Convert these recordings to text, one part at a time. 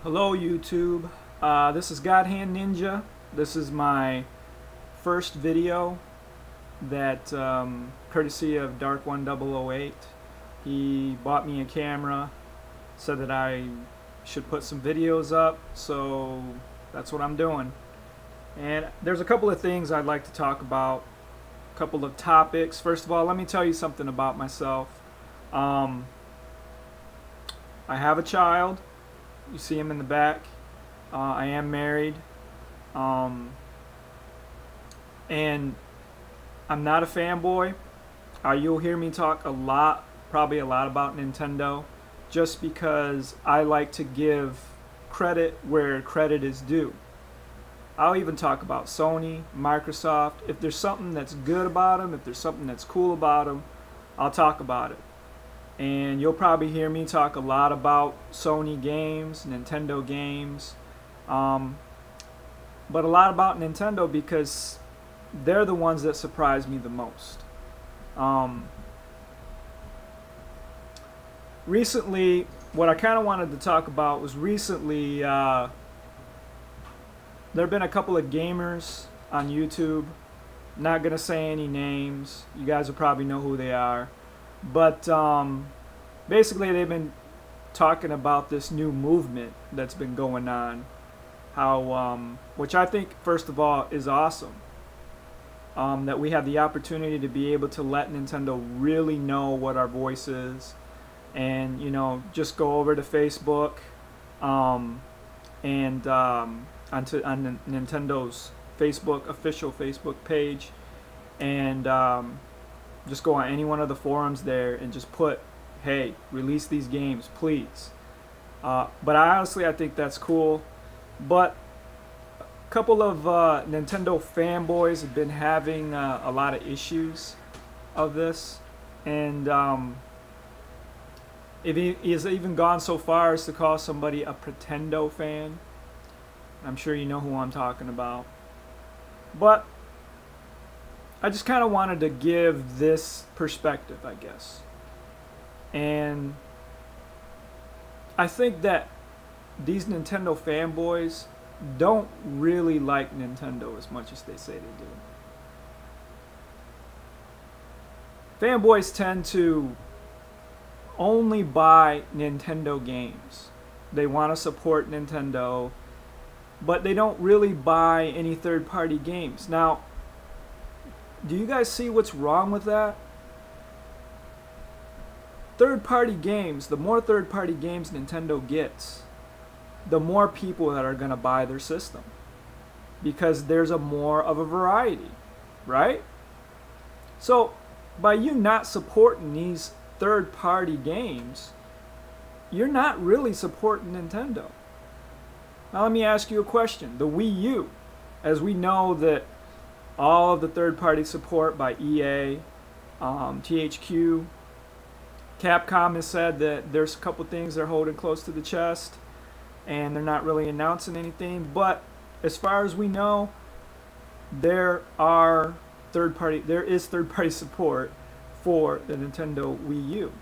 Hello YouTube, this is Godhand Ninja. This is my first video that courtesy of Dark1008. He bought me a camera, said that I should put some videos up, so that's what I'm doing. And there's a couple of things I'd like to talk about, a couple of topics. First of all, let me tell you something about myself. I have a child. You see him in the back. I am married, and I'm not a fanboy. You'll hear me talk probably a lot about Nintendo, just because I like to give credit where credit is due. I'll even talk about Sony, Microsoft. If there's something that's good about them, if there's something that's cool about them, I'll talk about it. And you'll probably hear me talk a lot about Sony games, Nintendo games, but a lot about Nintendo because they're the ones that surprise me the most. Recently, what I kind of wanted to talk about was recently there have been a couple of gamers on YouTube. Not going to say any names. You guys will probably know who they are. But basically they've been talking about this new movement that's been going on, which I think first of all is awesome, that we have the opportunity to be able to let Nintendo really know what our voice is, and just go over to Facebook and on Nintendo's official Facebook page, and just go on any one of the forums there and just put, hey, release these games, please. But I think that's cool. But a couple of Nintendo fanboys have been having a lot of issues of this. And it has even gone so far as to call somebody a Pretendo fan. I'm sure you know who I'm talking about. But I just kind of wanted to give this perspective, I guess. And I think that these Nintendo fanboys don't really like Nintendo as much as they say they do. Fanboys tend to only buy Nintendo games. They want to support Nintendo, but they don't really buy any third-party games. Now, do you guys see what's wrong with that? Third-party games, the more third-party games Nintendo gets, the more people that are going to buy their system. Because there's more of a variety, right? So, by you not supporting these third-party games, you're not really supporting Nintendo. Now let me ask you a question. The Wii U, as we know that all of the third-party support by EA, THQ, Capcom has said that there's a couple things they're holding close to the chest and they're not really announcing anything, but as far as we know, there is third-party support for the Nintendo Wii U.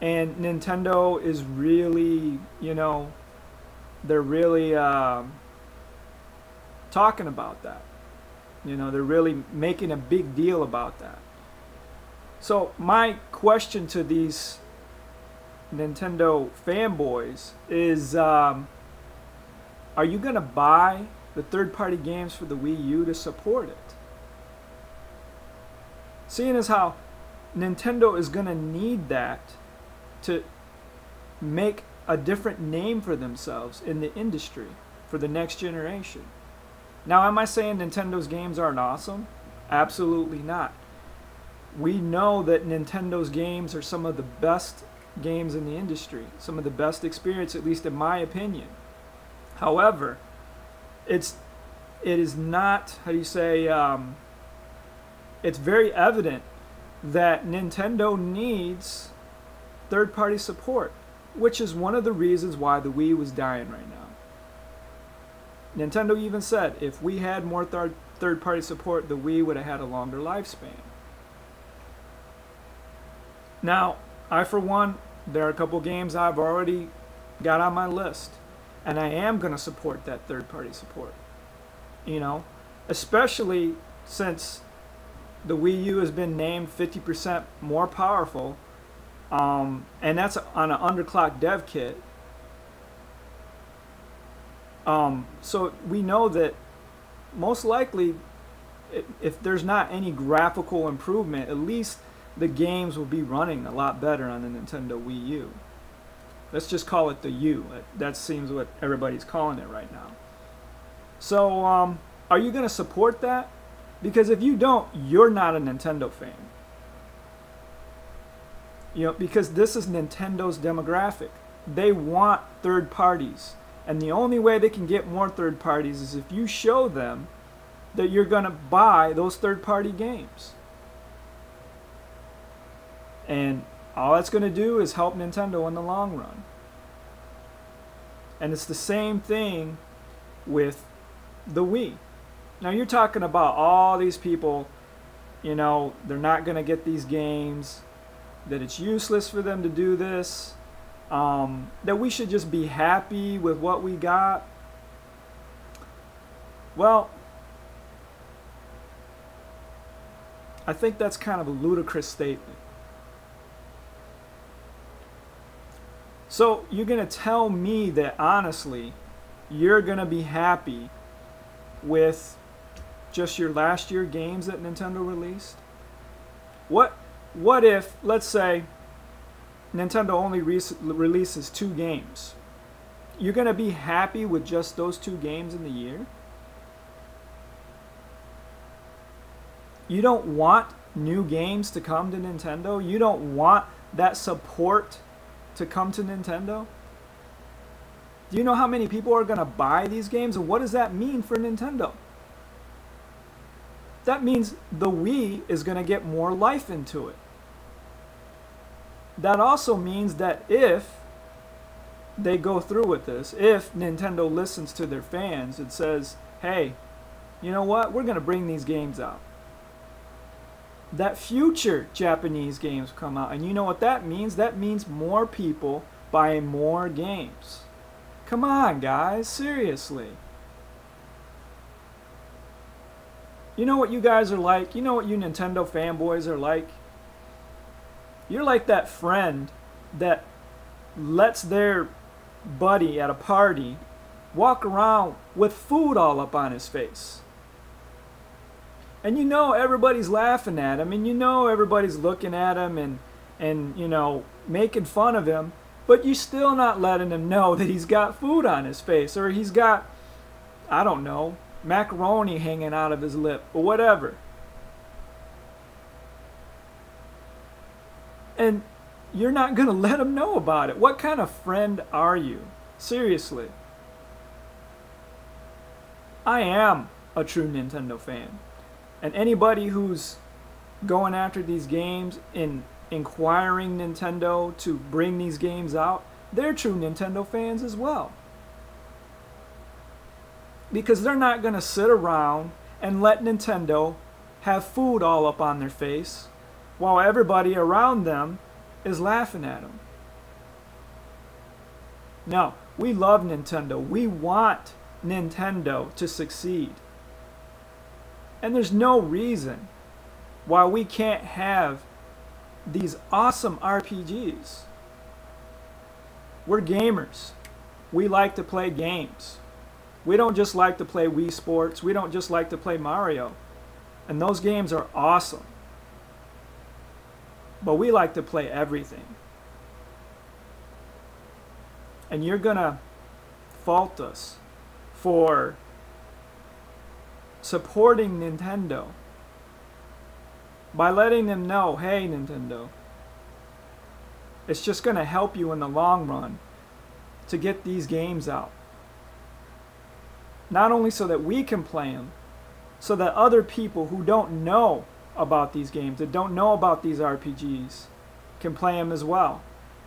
And Nintendo is really, they're really talking about that. They're really making a big deal about that. So my question to these Nintendo fanboys is, are you going to buy the third-party games for the Wii U to support it? Seeing as how Nintendo is going to need that to make a different name for themselves in the industry for the next generation. Now, am I saying Nintendo's games aren't awesome? Absolutely not. We know that Nintendo's games are some of the best games in the industry, some of the best experience, at least in my opinion. However, it is not, it's very evident that Nintendo needs third-party support, which is one of the reasons why the Wii was dying right now. Nintendo even said if we had more third-party support, the Wii would have had a longer lifespan. Now, I for one, there are a couple games I've already got on my list. And I am going to support that third-party support. You know, especially since the Wii U has been named 50% more powerful, and that's on an underclocked dev kit. So we know that most likely, if there's not any graphical improvement, at least the games will be running a lot better on the Nintendo Wii U. Let's just call it the U. That seems what everybody's calling it right now. So, are you going to support that? Because if you don't, you're not a Nintendo fan. You know, because this is Nintendo's demographic. They want third parties. And the only way they can get more third parties is if you show them that you're going to buy those third-party games. And all that's going to do is help Nintendo in the long run. And it's the same thing with the Wii. Now you're talking about all these people, you know, they're not going to get these games, that it's useless for them to do this, that we should just be happy with what we got. Well, I think that's kind of a ludicrous statement. So you're going to tell me that honestly, you're going to be happy with just your last year games that Nintendo released? What if, let's say, Nintendo only releases 2 games? You're going to be happy with just those 2 games in the year? You don't want new games to come to Nintendo? You don't want that support to come to Nintendo? Do you know how many people are going to buy these games, and what does that mean for Nintendo? That means the Wii is going to get more life into it. That also means that if they go through with this, if Nintendo listens to their fans and says, hey, you know what, we're going to bring these games out, that future Japanese games come out. And you know what that means? That means more people buying more games. Come on, guys, seriously. You know what you guys are like? You know what you Nintendo fanboys are like? You're like that friend that lets their buddy at a party walk around with food all up on his face. And you know everybody's laughing at him, and you know everybody's looking at him and you know, making fun of him, but you're still not letting him know that he's got food on his face, or he's got, I don't know, macaroni hanging out of his lip, or whatever. And you're not going to let him know about it. What kind of friend are you? Seriously. I am a true Nintendo fan. And anybody who's going after these games and inquiring Nintendo to bring these games out, they're true Nintendo fans as well. Because they're not going to sit around and let Nintendo have food all up on their face while everybody around them is laughing at them. No, we love Nintendo. We want Nintendo to succeed. And there's no reason why we can't have these awesome RPGs. We're gamers. We like to play games. We don't just like to play Wii Sports. We don't just like to play Mario. And those games are awesome. But we like to play everything. And you're going to fault us for supporting Nintendo by letting them know, hey Nintendo, it's just going to help you in the long run to get these games out. Not only so that we can play them, so that other people who don't know about these games, that don't know about these RPGs, can play them as well.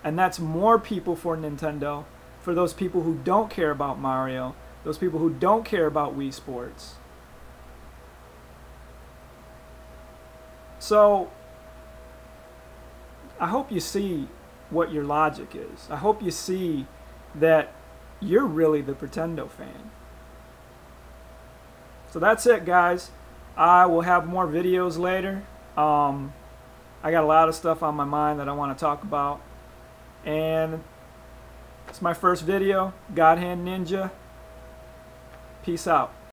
And that's more people for Nintendo, for those people who don't care about Mario, those people who don't care about Wii Sports. So, I hope you see what your logic is. I hope you see that you're really the Pretendo fan. So that's it, guys. I will have more videos later. I got a lot of stuff on my mind that I want to talk about. And it's my first video. God Hand Ninja. Peace out.